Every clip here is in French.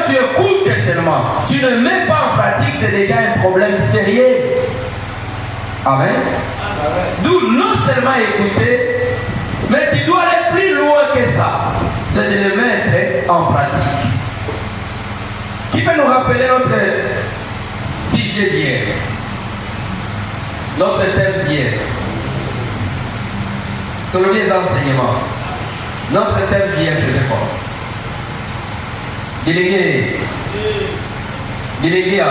tu écoutes seulement, tu ne mets pas en pratique, c'est déjà un problème sérieux. Amen. D'où non seulement écouter, mais tu dois aller plus loin que ça. C'est de le mettre en pratique. Qui peut nous rappeler notre sujet d'hier? Notre thème d'hier. Tous les enseignements. Notre thème d'hier, c'était quoi? Délégué. Délégué.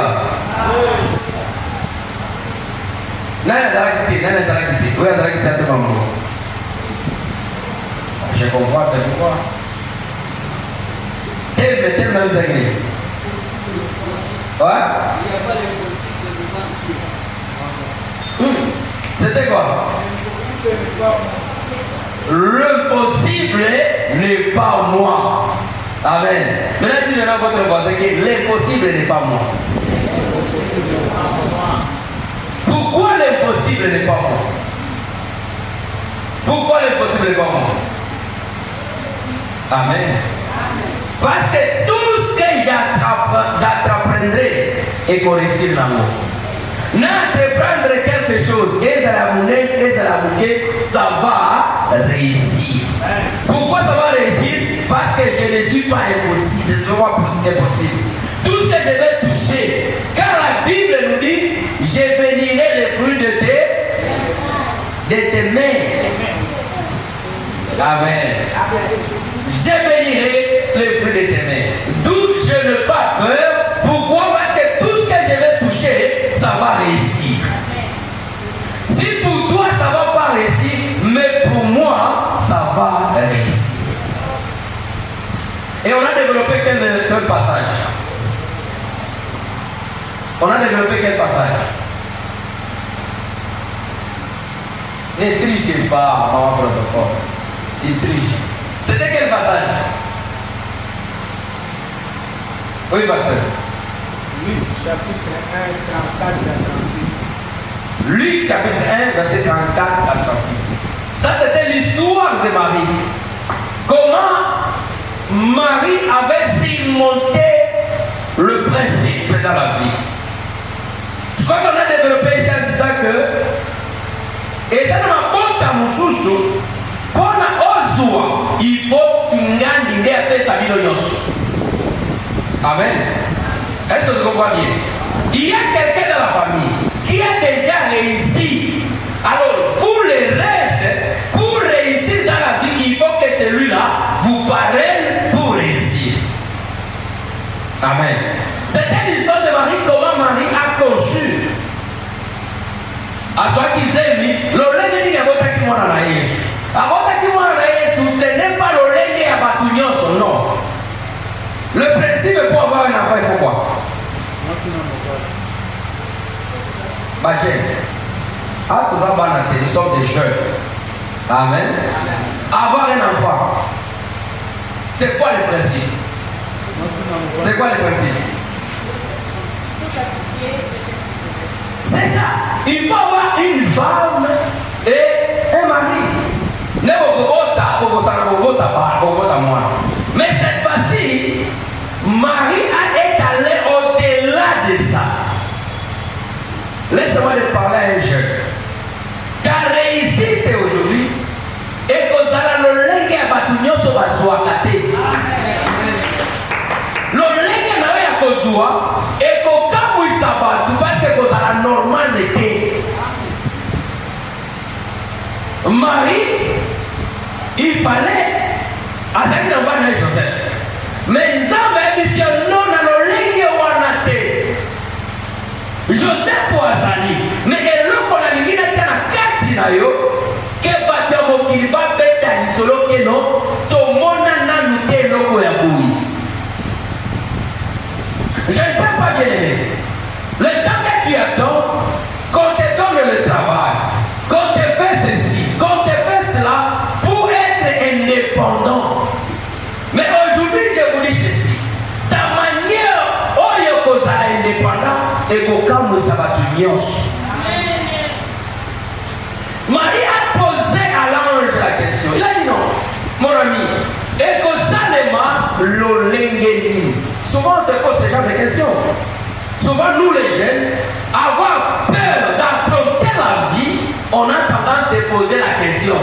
Je comprends, c'est pourquoi. Tel n'a pas réglé. Ouais? Il n'y a pas l'impossible de mentir. C'était quoi? L'impossible n'est pas moi. Amen. Maintenant, dis maintenant votre voisin que l'impossible n'est pas moi. Pourquoi l'impossible n'est pas moi? Pourquoi l'impossible n'est pas moi? Amen. Parce que tout ce que j'apprendrai est qu'on réussit dans moi. N'entreprendre quelque chose, et ça va réussir. Pourquoi ça va réussir? Parce que je ne suis pas impossible. Je vois plus impossible. Tout ce que je vais toucher, car la Bible nous dit, je bénirai les fruits de tes mains. Amen. Je bénirai les fruits de tes mains. D'où je n'ai pas peur. Pourquoi? Parce que tout ce que je vais toucher, ça va réussir. Si pour toi ça ne va pas réussir, mais pour moi, ça va réussir. Et on a développé quel passage? On a développé quel passage? Ne trichez pas, maman protocole. Il triche. C'était quel passage? Oui, pasteur. Luc, chapitre 1, 34 à 38. Luc, chapitre 1, verset 34 à 38. Ça, c'était l'histoire de Marie. Comment Marie avait surmonté le principe dans la vie. Je crois qu'on a développé ça en disant que et ça ne m'a pas ta moussousou pour na ozua il faut qu'ingandi nde appelle sa vie de Amen. Est-ce que vous comprenez bien? Il y a quelqu'un dans la famille qui a déjà réussi. Alors, pour le reste, pour réussir dans la vie, il faut que celui-là vous parraine pour réussir. Amen. C'était l'histoire de Marie, comment Marie a conçu. À soi qu'ils aiment, l'olègue n'est pas qui m'a na Yesu. Abota qui m'a na Yesu, ce n'est pas l'olègue à Batugnos, non. Le principe pour avoir un enfant, il faut quoi? Bagé. Ah, tout ça, nous sommes des jeunes. Amen. Avoir un enfant. C'est quoi le principe? C'est quoi le principe? C'est ça. Il faut avoir une femme et un mari. Mais cette fois-ci, Marie est allée au-delà de ça. Laissez-moi parler à un jeune. Ta réussite aujourd'hui est que ça a le lenge à Batunyo sur Bazuakate. Le lenge à Kozua est qu'au cas où il s'abat, parce que ça a normal été. Marie, il fallait à ce qu'il n'envoie pas Joseph. Mais nous avons dit non dans le lenge wanate. Joseph Ouazali, mais elle qu'on a dit qu'il y a un catinayo que batia mokiliba beta lisolo que non, tout le monde n'a noté l'eau ya boui. Je ne t'ai pas bien aimé. Le temps que tu attends, qu'on te donne le travail, qu'on te fait ceci, qu'on te fait cela pour être indépendant. Mais aujourd'hui, je vous dis ceci. Ta manière, oh, il y a indépendant. Et qu'aucun ne s'abat Marie a posé à l'ange la question. Il a dit non, mon ami. Et que ça ne m'a l'olengeni. Souvent c'est souvent nous les jeunes, avoir peur d'affronter la vie, on a tendance de poser la question.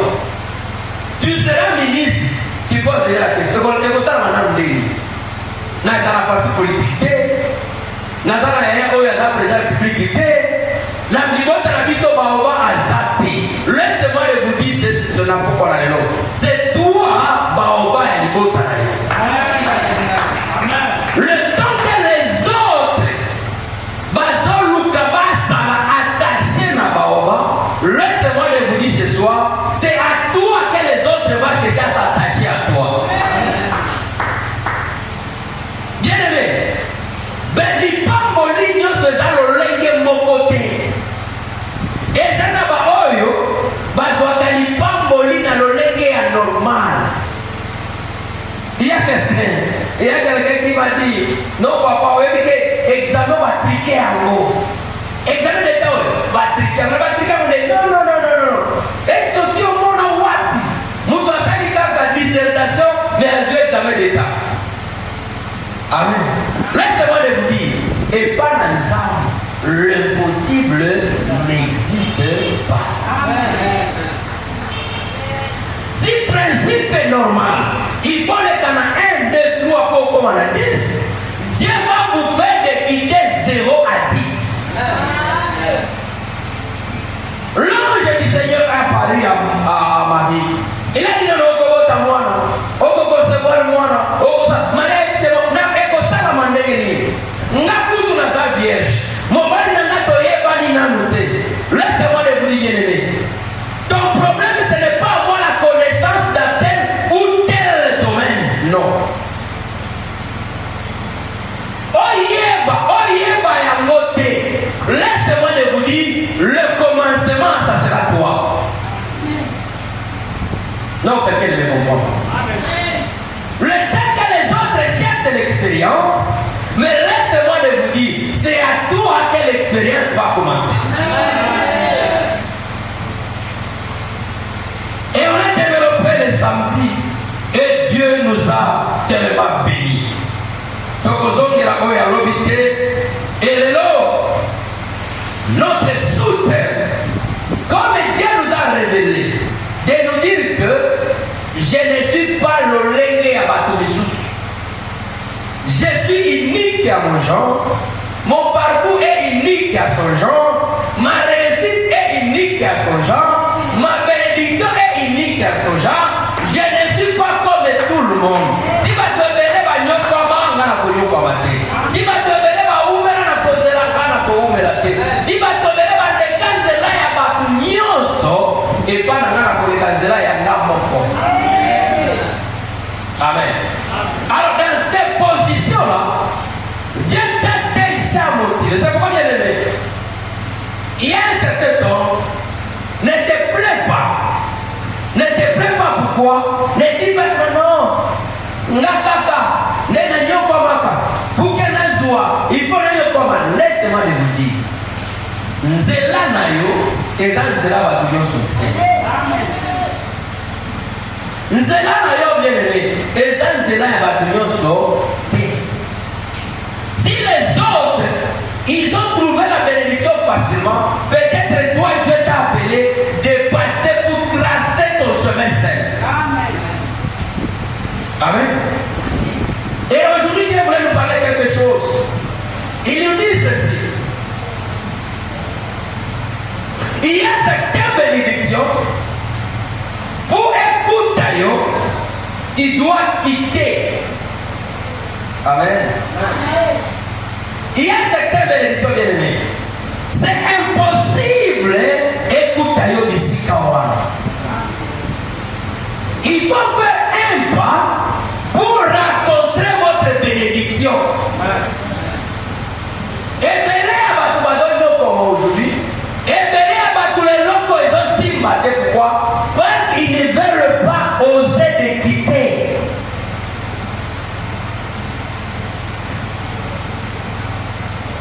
Tu seras ministre, tu poses déjà la question. Et pour ça, on a dit, dans la partie politique, dans la président de la République, la bibote na biso baoba azate. Laissez-moi vous dire ce n'a pas la lelo. C'est toi baoba ya libota na yo. Le temps que les autres bazoluka basala attaché na baoba, laissez-moi vous dire ce soir, c'est à toi que les autres vont chercher à s'attacher à toi. Bien aimé, ben lipamboli nyonso eza lolenge moko te. Eza na baoyo bazwaka lipamboli na lolenge ya normal. Il y a quelqu'un qui m'a dit, non papa, oui, que examen va triquer en haut. Examen d'état, va triquer. On va triquer, on dit non. Est-ce que si on monte en wapi, nous doit s'allier la dissertation, mais elle veut examen d'état. Amen. Laissez-moi vous dire, et pas dans les armes, l'impossible n'existe pas. Amen. Si le principe est normal, il faut les canaux 1, 2, 3, 4, comme on a 10. Dieu va vous faire de quitter 0 à 10. L'ange du Seigneur a apparu à Marie. Il a dit non, Okobota Moana, Okobota Moana, Okobota Marie, c'est bon, n'a pas ça la mandénie. N'a pas tout dans sa vierge. Mon mari n'a pas toyé, n'a noté. Laissez-moi vous dire, bien-aimé. Ton problème, ce n'est pas avoir la connaissance d'un tel ou tel domaine. Non. Oyeba yangote. Laissez-moi vous dire, le commencement, ça sera toi. Non, quelqu'un ne me comprend pas. Le temps que les autres cherchent l'expérience, mais laissez-moi vous dire, c'est à toi que l'expérience va commencer. Et on a développé le samedi, et Dieu nous a tellement bénis. Et le lot, notre soutien, comme Dieu nous a révélé, de nous dire que je ne suis pas le lenge à Batoubissous. Je suis unique à mon genre, mon parcours est unique à son genre, ma réussite est unique à son genre, ma bénédiction est unique à son genre. Je ne suis pas comme tout le monde. Si tu veux si tu veux si batobele bandekanzela ya batu nyonso et pas na kolekanzela ya ngamoko. Amen. Alors dans cette position là, Dieu t'a déjà motivé. C'est pourquoi bien aimé. Il y a un certain temps, ne te plains pas. Ne te plains pas pourquoi? Ne dis pas non. Ngakaka, ne na nyoko maka. Pour que na joie, il faut na nyoko maka. Laissez-moi vous dire. Nzela na yo eza nzela batu nyonso te. Nzela na yo bien aimé eza nzela ya batu nyonso te. Si les autres ils ont trouvé la bénédiction facilement, peut-être toi Dieu t'a appelé de passer pour tracer ton chemin seul. Amen. Et aujourd'hui Dieu voulait nous parler quelque chose. Il nous dit ceci. Il y a certaines bénédictions pour écouter qui doit quitter. Amen. Il y a certaines bénédictions bien aimées. C'est impossible d'écouter d'ici Kawana. Il faut faire un pas pour rencontrer votre bénédiction. Et belé à votre comme aujourd'hui. Et belé à tous les locaux, ils ont si maté. Pourquoi? Parce qu'ils ne veulent pas oser de quitter.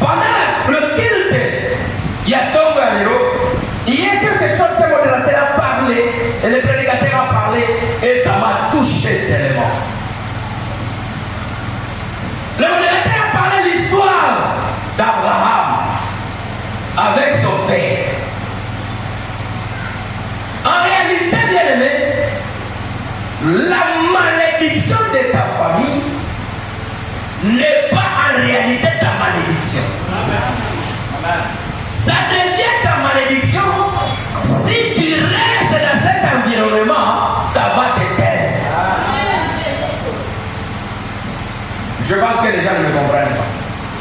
Pendant le culte, il y a Tongo Alélo, il y a quelque chose que le modérateur a parlé, et le prédicateur a parlé, et ça m'a touché tellement. Le modérateur a parlé de l'histoire d'Abraham. avec son père. En réalité, bien aimé, la malédiction de ta famille n'est pas en réalité ta malédiction. Ça devient ta malédiction si tu restes dans cet environnement, ça va t'éteindre. Je pense que les gens ne me comprennent pas.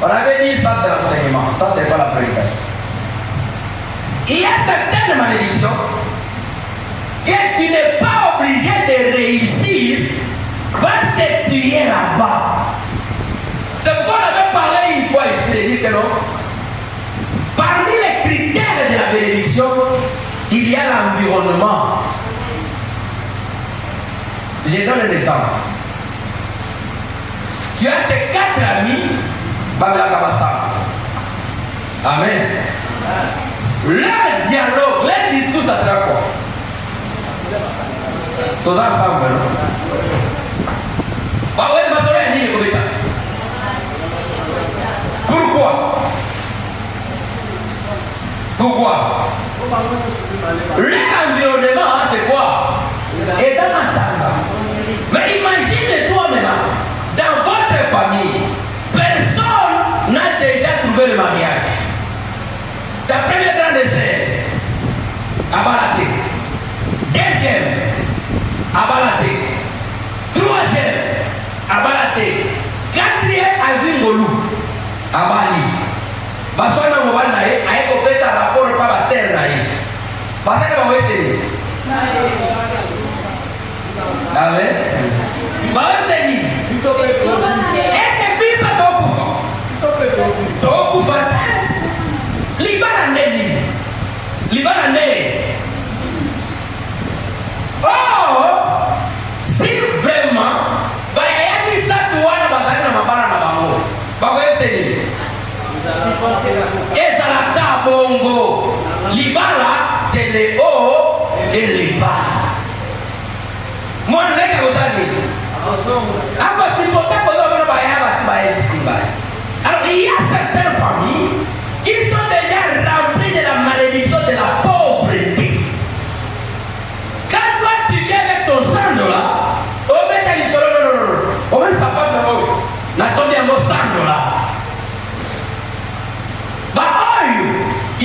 On avait dit ça c'est l'enseignement, ça c'est pas la prédication. Il y a certaines malédictions que tu n'es pas obligé de réussir parce que tu es là-bas. C'est pourquoi on avait parlé une fois ici de dire que non. Parmi les critères de la bénédiction, il y a l'environnement. Je donne un exemple. Tu as tes 4 amis, Babela Kabassa. Amen. Leur dialogue, leur discours, ça sera quoi? Tous ensemble, non? Pourquoi? Pourquoi? L'environnement, c'est quoi? Et ça m'a ça. Mais imagine-toi maintenant, dans votre famille, personne n'a déjà trouvé le mariage. Ta première grande sœur, Abalate. Deuxième, Abalate. Troisième, Abalate. Quatrième, Azingolu, Abali. Baswana mwana naye ayekopesa rapport pa basere naye. Basaka baweseni. Amen. Baweseni. Eke bipa tokufa. Tokufa. Libana neni. Libana neni. Oh, si vraiment bayayaki satu wana bazali na mabana na bango. Baweseni. Ezalaka bongo. Libala, c'est les hauts et les bas. Moi, je l'ai causé. Alors, il y a certaines familles qui sont déjà remplies de la malédiction de la pauvreté. Quand toi, tu viens avec ton $100, on met ta liste, non. On met sa part de l'eau. La somme est $100.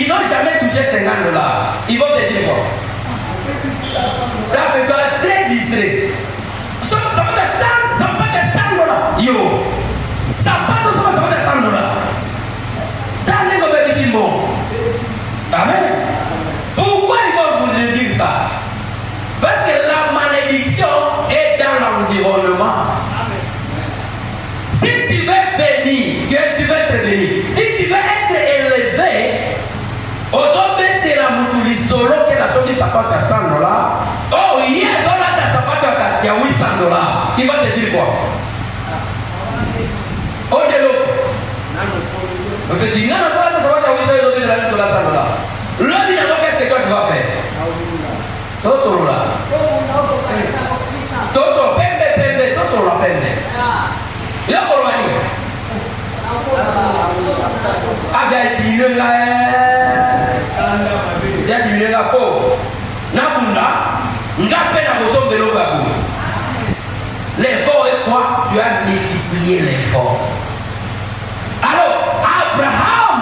Ils n'ont jamais touché $50. Ils vont te dire quoi? Ta personne est très distrait. Ça va être $100. Yo. Ça va être $100. T'as les gobelins ici, bon. Amen. Pourquoi ils vont vous dire ça? Parce que la malédiction est dans l'environnement. Si tu veux bénir, tu veux être béni. Si tu veux être élevé, aujourd'hui, la mutuli solo que la somme sapate à $100. Oh, yes, on a ta sapate à $800. Il va te dire quoi? Oh, de l'eau. On te dit, non, on a ta sapate à $800, on te dit la mise sur la $100. L'autre dit, qu'est-ce que toi tu vas faire? Tout solo là. Tout solo, pembe, tout solo la pembe. Il y a pour le ah, bien, il y a diminué la peau. Nabunda, de l'effort est quoi? Tu as multiplié l'effort. Alors, Abraham,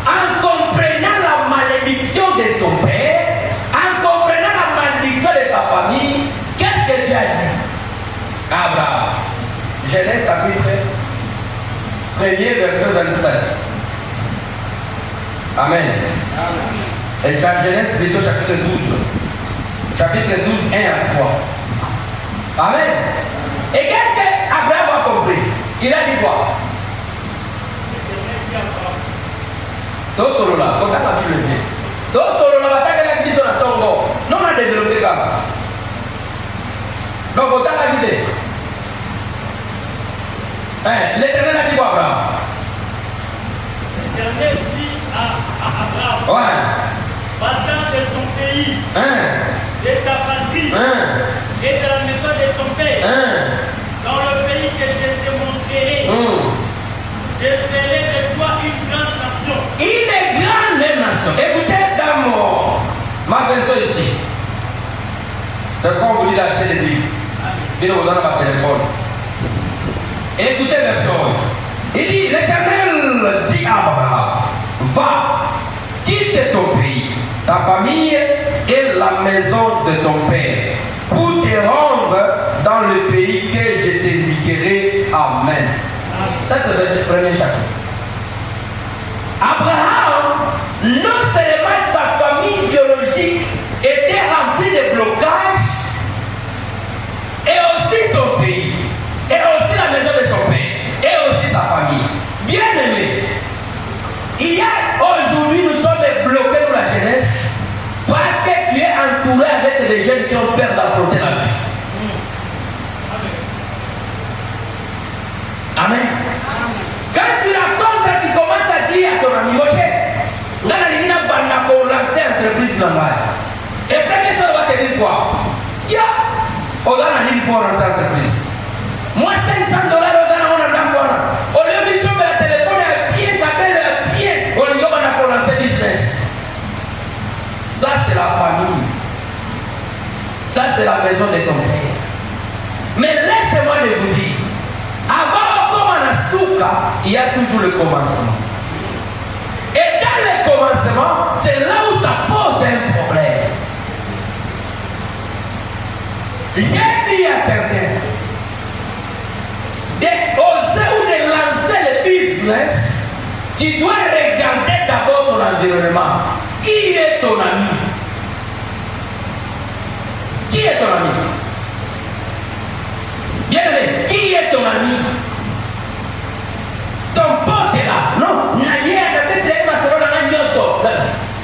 en comprenant la malédiction de son père, en comprenant la malédiction de sa famille, qu'est-ce que tu as dit? Abraham, Genèse chapitre 1er verset 27. Amen. Et Genèse plutôt chapitre 12. Chapitre 12, 1 à 3. Amen. Et qu'est-ce qu'Abraham a compris? Il a dit quoi? Tout solo là, quand on a dit le bien. Tout solo là, on a dit son atongo. Non, on a développé ça. Donc, quand on a dit l'Éternel a dit quoi, Abraham? L'Éternel dit à Abraham, ouais. Va-t'en de ton pays, de ta patrie, et de la maison de ton père, dans le pays que je te montrerai. Je ferai de toi une grande nation. Une grande nation. nation. Écoutez dans ma version ici. C'est pourquoi on vous dit d'acheter des livres. Il vous donne votre téléphone. Écoutez version. Il dit, l'Éternel dit à Abraham, va, quitte ton pays, ta famille et la maison de ton père, pour te rendre dans le pays que je t'indiquerai. Amen. Ça c'est le verset premier chapitre. Abraham, non seulement sa famille biologique était remplie de blocages, et aussi son pays, et aussi la maison de son père, et aussi sa famille. Bien aimé, il y a aujourd'hui, nous sommes bloqués pour la jeunesse parce que tu es entouré avec des jeunes qui ont peur d'affronter la vie. Amen. Quand tu racontes, tu commences à dire à ton ami, Roger, dans la ligne pour lancer entreprise dans la. Et première chose, on va te dire quoi? Ya, on a la ligne pour lancer entreprise. Moi, $500 aux alentours d'un mois. Au lieu de sur le téléphone, un pied, cabelle, un pied, on lui demande pour lancer business. Ça, c'est la famille. Ça, c'est la maison de ton père. Mais laissez-moi de vous dire, avant comme en Asuka, il y a toujours le commencement. Et dans le commencement, c'est là où ça pose un problème. J'ai dit à quelqu'un d'oser ou de lancer le business, tu dois regarder d'abord ton environnement. Qui est ton ami? Qui est ton ami? Bien aimé, qui est ton ami? Ton pote est là. Non,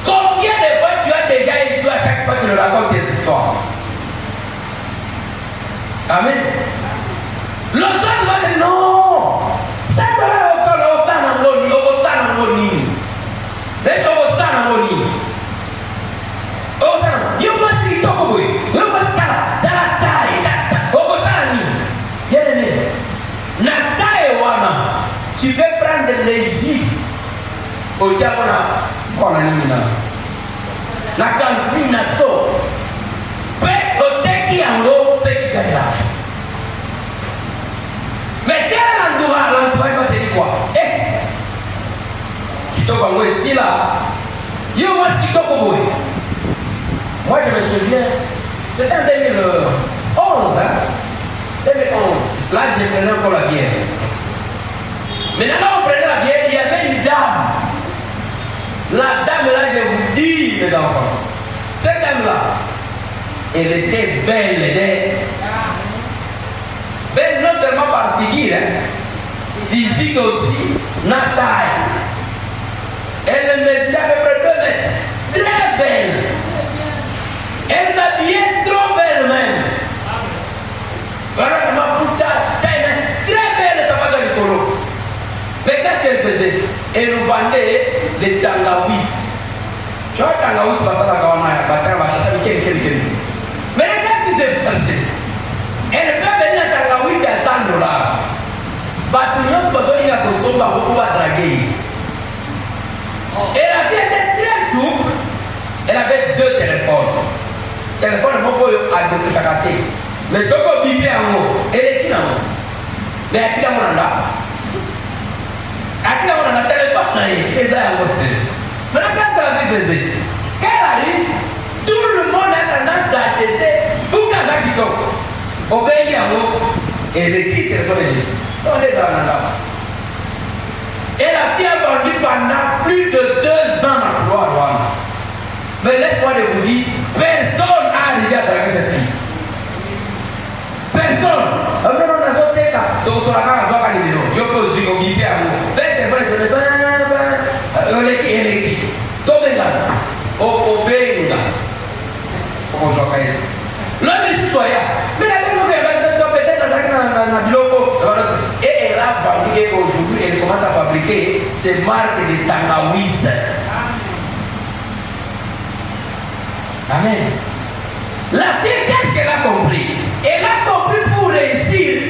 combien de fois tu as déjà échoué à chaque fois que tu le racontes tes histoires? Amen. L'autre va dire non. Ça tu peux prendre l'Égypte au Diabona, la cantine à so, au teki en petit garage. Mais quel endroit l'entourage va te dire quoi? Eh, qui t'en va ici là? Yo, moi, ce qui t'en va. Moi, je me souviens, c'était en 2011, hein? 2011. Là, j'ai pris encore la bière. Maintenant, on prenait la bière, il y avait une dame. La dame là, je vous dis, mes enfants, cette dame-là, elle était belle, belle non seulement par figure, hein, physique aussi, la taille. Elle mesurait à peu près 2 mètres, très belle. Elle s'habillait trop belle même. Voilà, ma putain, très belle, ça va dans le colo. Mais qu'est-ce qu'elle faisait? Elle nous vendait les tangawis. Tu vois, tangawis, c'est ça la gawana, mais qu'est-ce qui s'est passé? Elle peut venir à tangawis à $100. Batunion, c'est pas qu'il y a pour son beaucoup à draguer. Elle avait été très souple. Elle avait 2 téléphones. Téléphone, c'est pas à deux chaque année. Mais ce qu'on bipait en haut, elle est qui en haut? Mais à qui la monnaie? Aquí on a un téléphone, et ça a voté. Maintenant, qu'est-ce qu'elle faisait? Quand elle arrive, tout le monde a tendance d'acheter pour qu'elle qui tombe. Au pays en haut, et le qui téléphone est on est dans la dame. Elle a bien vendu pendant plus de 2 ans dans le droit. Mais laisse-moi vous dire, personne n'a arrivé à draguer cette fille. Personne. Non, tout sur la carte, on va aller dedans. Je peux dire qu'on dit à vous. Faites des vrais, on est qui? Tombez là. Au benga. Comment je vais faire? L'homme est citoyen. Mais la personne peut-être dans la biloko. Et elle a fabriqué aujourd'hui, elle commence à fabriquer ces marques de tangawis. Amen. La fille, qu'est-ce qu'elle a compris? Elle a compris pour réussir,